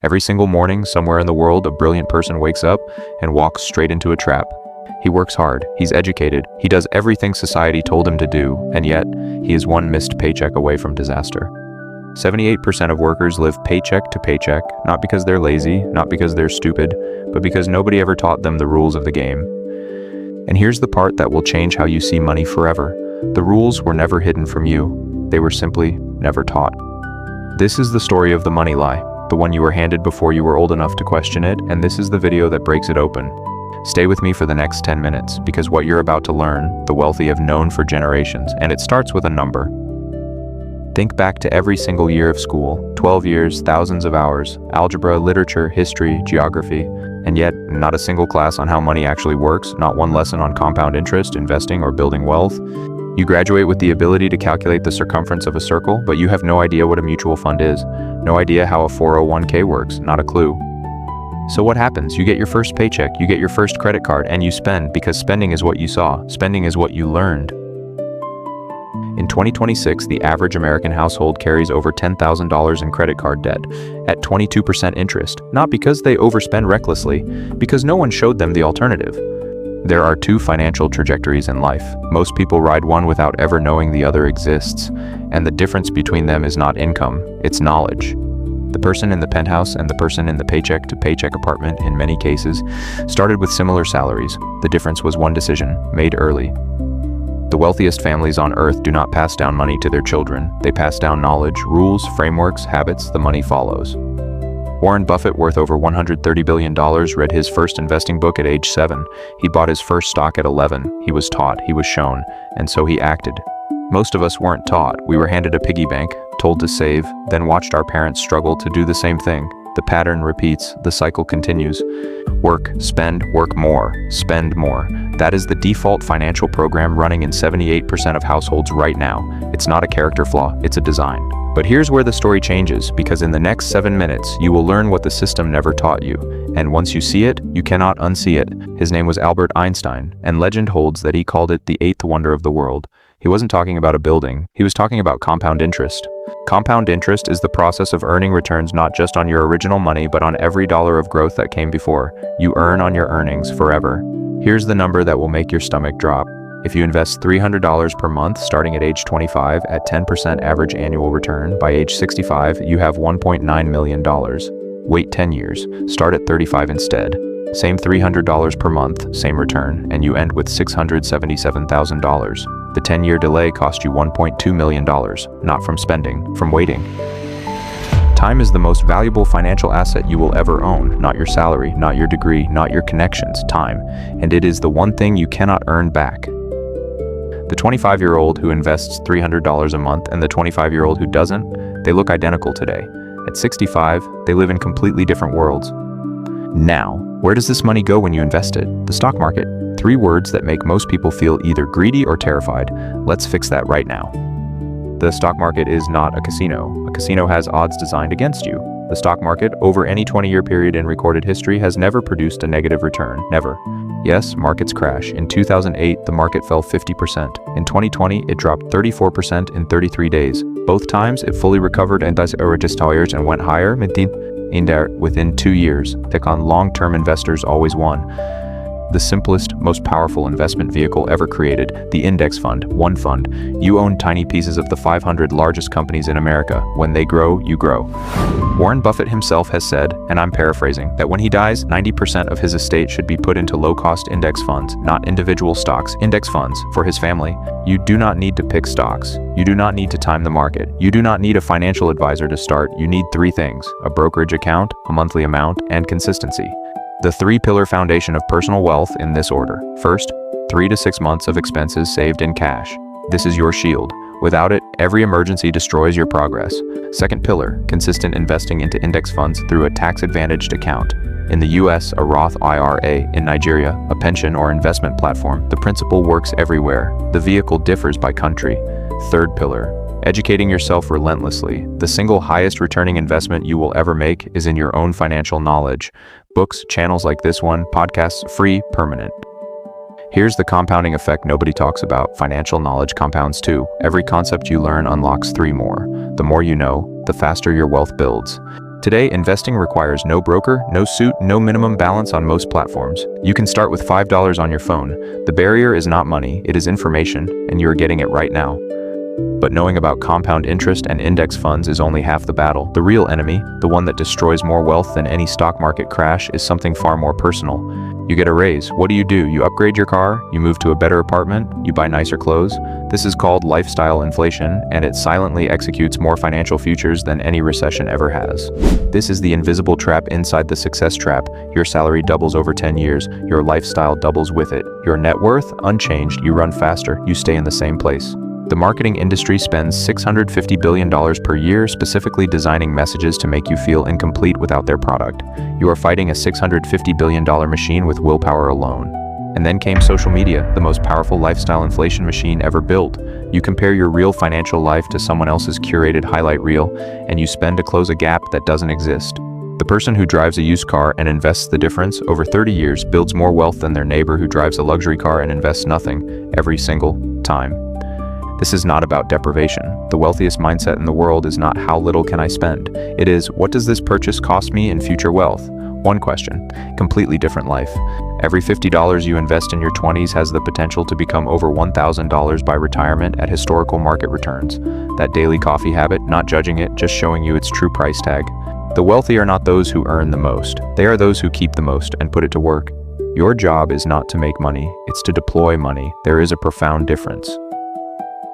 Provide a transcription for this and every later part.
Every single morning, somewhere in the world, a brilliant person wakes up and walks straight into a trap. He works hard, he's educated, he does everything society told him to do, and yet, he is one missed paycheck away from disaster. 78% of workers live paycheck to paycheck, not because they're lazy, not because they're stupid, but because nobody ever taught them the rules of the game. And here's the part that will change how you see money forever. The rules were never hidden from you. They were simply never taught. This is the story of the money lie, the one you were handed before you were old enough to question it, and this is the video that breaks it open. Stay with me for the next 10 minutes, because what you're about to learn, the wealthy have known for generations, and it starts with a number. Think back to every single year of school, 12 years, thousands of hours, algebra, literature, history, geography, and yet not a single class on how money actually works, not one lesson on compound interest, investing, or building wealth. You graduate with the ability to calculate the circumference of a circle, but you have no idea what a mutual fund is, no idea how a 401k works, not a clue. So what happens? You get your first paycheck, you get your first credit card, and you spend, because spending is what you saw, spending is what you learned. In 2026, the average American household carries over $10,000 in credit card debt, at 22% interest, not because they overspend recklessly, because no one showed them the alternative. There are two financial trajectories in life. Most people ride one without ever knowing the other exists, and the difference between them is not income, it's knowledge. The person in the penthouse and the person in the paycheck-to-paycheck apartment, in many cases, started with similar salaries. The difference was one decision, made early. The wealthiest families on earth do not pass down money to their children. They pass down knowledge, rules, frameworks, habits. The money follows. Warren Buffett, worth over $130 billion, read his first investing book at age 7. He bought his first stock at 11. He was taught, he was shown, and so he acted. Most of us weren't taught. We were handed a piggy bank, told to save, then watched our parents struggle to do the same thing. The pattern repeats, the cycle continues. Work, spend, work more, spend more. That is the default financial program running in 78% of households right now. It's not a character flaw, it's a design. But here's where the story changes, because in the next 7 minutes, you will learn what the system never taught you. And once you see it, you cannot unsee it. His name was Albert Einstein, and legend holds that he called it the eighth wonder of the world. He wasn't talking about a building, he was talking about compound interest. Compound interest is the process of earning returns not just on your original money, but on every dollar of growth that came before. You earn on your earnings forever. Here's the number that will make your stomach drop. If you invest $300 per month starting at age 25 at 10% average annual return, by age 65, you have $1.9 million. Wait 10 years, start at 35 instead. Same $300 per month, same return, and you end with $677,000. The 10-year delay cost you $1.2 million, not from spending, from waiting. Time is the most valuable financial asset you will ever own, not your salary, not your degree, not your connections, time. And it is the one thing you cannot earn back. The 25-year-old who invests $300 a month and the 25-year-old who doesn't, they look identical today. At 65, they live in completely different worlds. Now, where does this money go when you invest it? The stock market. 3 words that make most people feel either greedy or terrified. Let's fix that right now. The stock market is not a casino. A casino has odds designed against you. The stock market, over any 20-year period in recorded history, has never produced a negative return. Never. Yes, markets crash. In 2008, the market fell 50%. In 2020, it dropped 34% in 33 days. Both times, it fully recovered and went higher within 2 years. Pick on long-term investors always won. The simplest, most powerful investment vehicle ever created, the index fund, one fund. You own tiny pieces of the 500 largest companies in America. When they grow, you grow. Warren Buffett himself has said, and I'm paraphrasing, that when he dies, 90% of his estate should be put into low-cost index funds, not individual stocks, index funds, for his family. You do not need to pick stocks. You do not need to time the market. You do not need a financial advisor to start. You need 3 things: a brokerage account, a monthly amount, and consistency. The 3-pillar foundation of personal wealth in this order. First, 3 to 6 months of expenses saved in cash. This is your shield. Without it, every emergency destroys your progress. Second pillar, consistent investing into index funds through a tax-advantaged account. In the US, a Roth IRA. In Nigeria, a pension or investment platform. The principle works everywhere. The vehicle differs by country. Third pillar, educating yourself relentlessly. The single highest returning investment you will ever make is in your own financial knowledge. Books, channels like this one, podcasts, free, permanent. Here's the compounding effect nobody talks about. Financial knowledge compounds too. Every concept you learn unlocks 3 more. The more you know, the faster your wealth builds. Today, investing requires no broker, no suit, no minimum balance on most platforms. You can start with $5 on your phone. The barrier is not money, it is information, and you are getting it right now. But knowing about compound interest and index funds is only half the battle. The real enemy, the one that destroys more wealth than any stock market crash, is something far more personal. You get a raise. What do? You upgrade your car, you move to a better apartment, you buy nicer clothes. This is called lifestyle inflation, and it silently executes more financial futures than any recession ever has. This is the invisible trap inside the success trap. Your salary doubles over 10 years, your lifestyle doubles with it. Your net worth, unchanged, you run faster, you stay in the same place. The marketing industry spends $650 billion per year specifically designing messages to make you feel incomplete without their product. You are fighting a $650 billion machine with willpower alone. And then came social media, the most powerful lifestyle inflation machine ever built. You compare your real financial life to someone else's curated highlight reel, and you spend to close a gap that doesn't exist. The person who drives a used car and invests the difference over 30 years builds more wealth than their neighbor who drives a luxury car and invests nothing every single time. This is not about deprivation. The wealthiest mindset in the world is not how little can I spend. It is, what does this purchase cost me in future wealth? One question, completely different life. Every $50 you invest in your 20s has the potential to become over $1,000 by retirement at historical market returns. That daily coffee habit, not judging it, just showing you its true price tag. The wealthy are not those who earn the most. They are those who keep the most and put it to work. Your job is not to make money, it's to deploy money. There is a profound difference.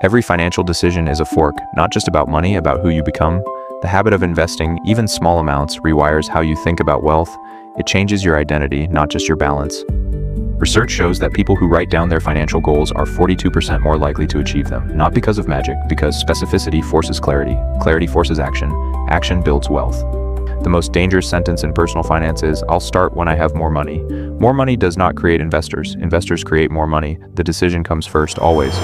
Every financial decision is a fork, not just about money, about who you become. The habit of investing, even small amounts, rewires how you think about wealth. It changes your identity, not just your balance. Research shows that people who write down their financial goals are 42% more likely to achieve them, not because of magic, because specificity forces clarity, clarity forces action, action builds wealth. The most dangerous sentence in personal finance is, I'll start when I have more money. More money does not create investors. Investors create more money. The decision comes first, always.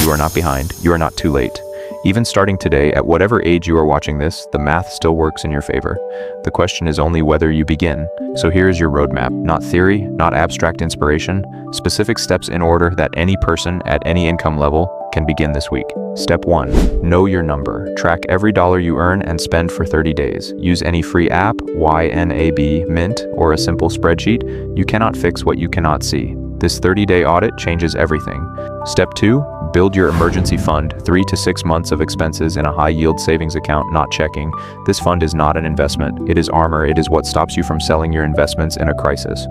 You are not behind. You are not too late. Even starting today, at whatever age you are watching this, the math still works in your favor. The question is only whether you begin. So here is your roadmap. Not theory, not abstract inspiration. Specific steps in order that any person at any income level can begin this week. Step 1. Know your number. Track every dollar you earn and spend for 30 days. Use any free app, YNAB, Mint, or a simple spreadsheet. You cannot fix what you cannot see. This 30-day audit changes everything. Step 2. Build your emergency fund, 3 to 6 months of expenses in a high-yield savings account, not checking. This fund is not an investment. It is armor. It is what stops you from selling your investments in a crisis.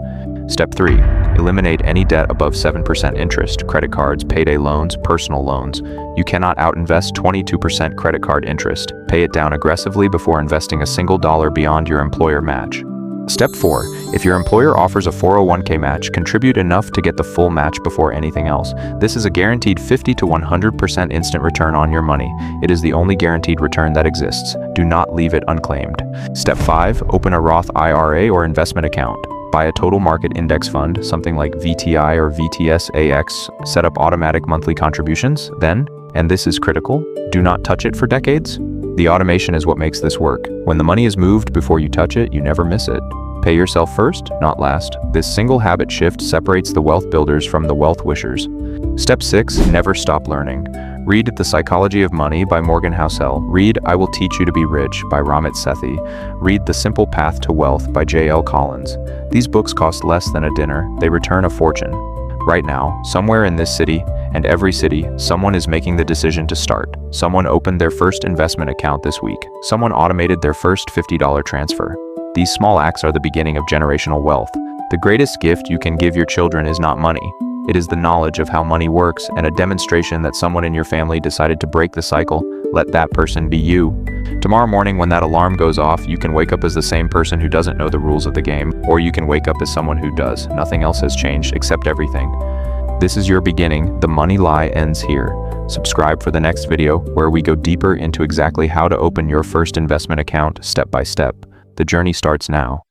Step 3. Eliminate any debt above 7% interest, credit cards, payday loans, personal loans. You cannot outinvest 22% credit card interest. Pay it down aggressively before investing a single dollar beyond your employer match. Step 4. If your employer offers a 401k match, contribute enough to get the full match before anything else. This is a guaranteed 50 to 100% instant return on your money. It is the only guaranteed return that exists. Do not leave it unclaimed. Step 5. Open a Roth IRA or investment account. Buy a total market index fund, something like VTI or VTSAX. Set up automatic monthly contributions. Then, and this is critical, do not touch it for decades. The automation is what makes this work. When the money is moved before you touch it, you never miss it. Pay yourself first, not last. This single habit shift separates the wealth builders from the wealth wishers. Step 6. Never stop learning. Read The Psychology of Money by Morgan Housel. Read I Will Teach You to Be Rich by Ramit Sethi. Read The Simple Path to Wealth by J.L. Collins. These books cost less than a dinner. They return a fortune. Right now, somewhere in this city, and every city, someone is making the decision to start. Someone opened their first investment account this week. Someone automated their first $50 transfer. These small acts are the beginning of generational wealth. The greatest gift you can give your children is not money. It is the knowledge of how money works and a demonstration that someone in your family decided to break the cycle. Let that person be you. Tomorrow morning when that alarm goes off, you can wake up as the same person who doesn't know the rules of the game, or you can wake up as someone who does. Nothing else has changed except everything. This is your beginning. The money lie ends here. Subscribe for the next video where we go deeper into exactly how to open your first investment account step by step. The journey starts now.